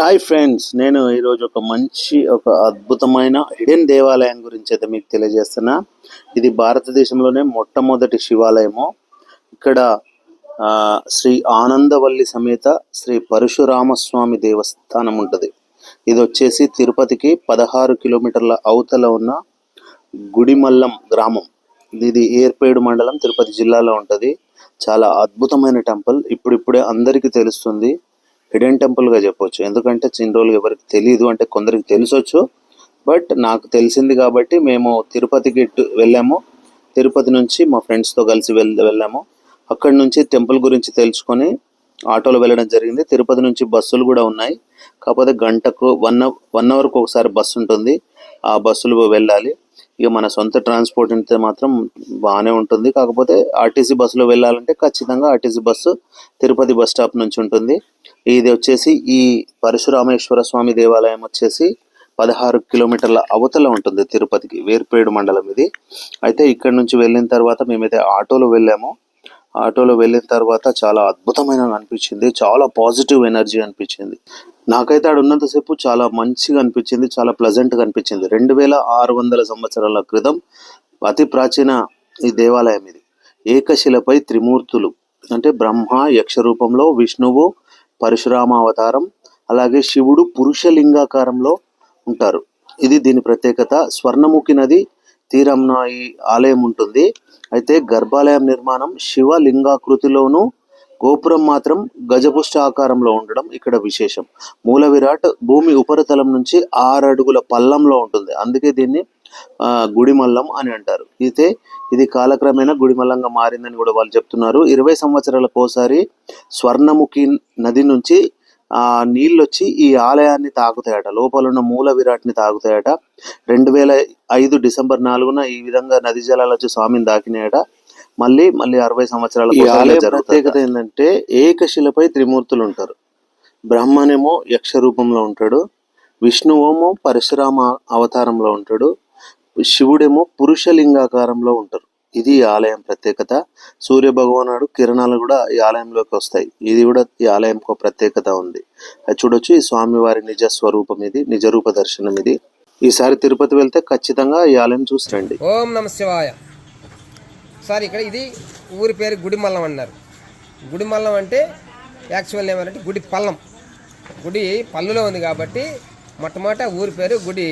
Hi friends, నేను ఈరోజు ఒక అద్భుతమైన హిడెన్ దేవాలయం గురించి అయితే మీకు తెలియజేస్తున్నా. ఇది భారతదేశంలోనే మొట్టమొదటి శివాలయము. ఇక్కడ శ్రీ ఆనందవల్లి సమేత శ్రీ పరశురామస్వామి దేవస్థానం ఉంటుంది. ఇది వచ్చేసి తిరుపతికి 16 కిలోమీటర్ల అవతల ఉన్న గుడిమల్లం గ్రామం. ఇది ఏర్పేడు మండలం, తిరుపతి జిల్లాలో ఉంటుంది. చాలా అద్భుతమైన టెంపుల్. ఇప్పుడిప్పుడే అందరికీ తెలుస్తుంది. హిడెన్ టెంపుల్గా చెప్పొచ్చు. ఎందుకంటే చిన్న రోజులు ఎవరికి తెలియదు, అంటే కొందరికి తెలిసొచ్చు, బట్ నాకు తెలిసింది కాబట్టి మేము తిరుపతికి వెళ్ళాము. తిరుపతి నుంచి మా ఫ్రెండ్స్తో కలిసి వెళ్ళాము. అక్కడి నుంచి టెంపుల్ గురించి తెలుసుకొని ఆటోలో వెళ్ళడం జరిగింది. తిరుపతి నుంచి బస్సులు కూడా ఉన్నాయి, కాకపోతే గంటకు వన్ అవర్కు ఒకసారి బస్సు ఉంటుంది. ఆ బస్సులు వెళ్ళాలి. ఇక మన సొంత ట్రాన్స్పోర్ట్ అయితే మాత్రం బాగానే ఉంటుంది. కాకపోతే ఆర్టీసీ బస్సులో వెళ్ళాలంటే ఖచ్చితంగా RTC bus Tirupati bus stop నుంచి ఉంటుంది. ఇది వచ్చేసి ఈ పరశురామేశ్వర స్వామి దేవాలయం వచ్చేసి 16 కిలోమీటర్ల అవతల ఉంటుంది తిరుపతికి, వేర్పేడు మండలం ఇది. అయితే ఇక్కడ నుంచి వెళ్ళిన తర్వాత మేమైతే ఆటోలో వెళ్ళాము. ఆటోలో వెళ్ళిన తర్వాత చాలా అద్భుతమైన అనిపించింది. చాలా పాజిటివ్ ఎనర్జీ అనిపించింది. నాకైతే ఆడ ఉన్నంతసేపు చాలా మంచిగా అనిపించింది, చాలా ప్లెజెంట్గా అనిపించింది. 2600 సంవత్సరాల క్రితం అతి ప్రాచీన ఈ దేవాలయం ఇది. ఏకశిలపై త్రిమూర్తులు అంటే బ్రహ్మ యక్ష రూపంలో, విష్ణువు పరశురామ అవతారం, అలాగే శివుడు పురుషలింగాకారంలో ఉంటారు. ఇది దీని ప్రత్యేకత. స్వర్ణముఖి నది తీరంన ఈ ఆలయం ఉంటుంది. అయితే గర్భాలయం నిర్మాణం శివలింగాకృతిలోను, గోపురం మాత్రం గజపుష్ట ఆకారంలో ఉండడం ఇక్కడ విశేషం. మూల విరాట్ భూమి ఉపరితలం నుంచి 6 అడుగుల పల్లంలో ఉంటుంది. అందుకే దీన్ని గుడిమల్లం అని అంటారు. అయితే ఇది కాలక్రమేణా గుడిమల్లంగా మారిందని కూడా వాళ్ళు చెప్తున్నారు. 20 సంవత్సరాలకు ఒకసారి స్వర్ణముఖి నది నుంచి నీళ్ళు వచ్చి ఈ ఆలయాన్ని తాకుతాయట, లోపల ఉన్న మూల విరాట్ని తాకుతాయట. 2005 డిసెంబర్ 4న ఈ విధంగా నది జలాలు వచ్చి స్వామిని దాకినాయట. మళ్ళీ 60 సంవత్సరాల ఈ ఆలయ ప్రత్యేకత ఏంటంటే ఏకశిలపై త్రిమూర్తులు ఉంటారు. బ్రహ్మనేమో యక్ష రూపంలో ఉంటాడు, విష్ణువేమో పరశురామ అవతారంలో ఉంటాడు, శివుడేమో పురుషలింగాకారంలో ఉంటారు. ఇది ఈ ఆలయం ప్రత్యేకత. సూర్య భగవానుడు కిరణాలు కూడా ఈ ఆలయంలోకి వస్తాయి. ఇది కూడా ఈ ఆలయంకు ప్రత్యేకత ఉంది. అది చూడొచ్చు. ఈ స్వామివారి నిజ స్వరూపం ఇది, నిజ రూప దర్శనం ఇది. ఈసారి తిరుపతి వెళ్తే ఖచ్చితంగా ఈ ఆలయం చూసి రండి. ఓం నమ శివాయ. సార్ ఇక్కడ ఇది ఊరి పేరు గుడిమల్లం అన్నారు. గుడిమల్లం అంటే యాక్చువల్ ఏమంటే గుడి పల్లం. గుడి పల్లులో ఉంది కాబట్టి మొట్టమొదట ఊరి పేరు గుడి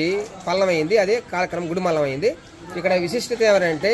పల్లం అయింది. అదే కాలక్రమం గుడిమల్లం అయింది. ఇక్కడ విశిష్టత ఏమంటే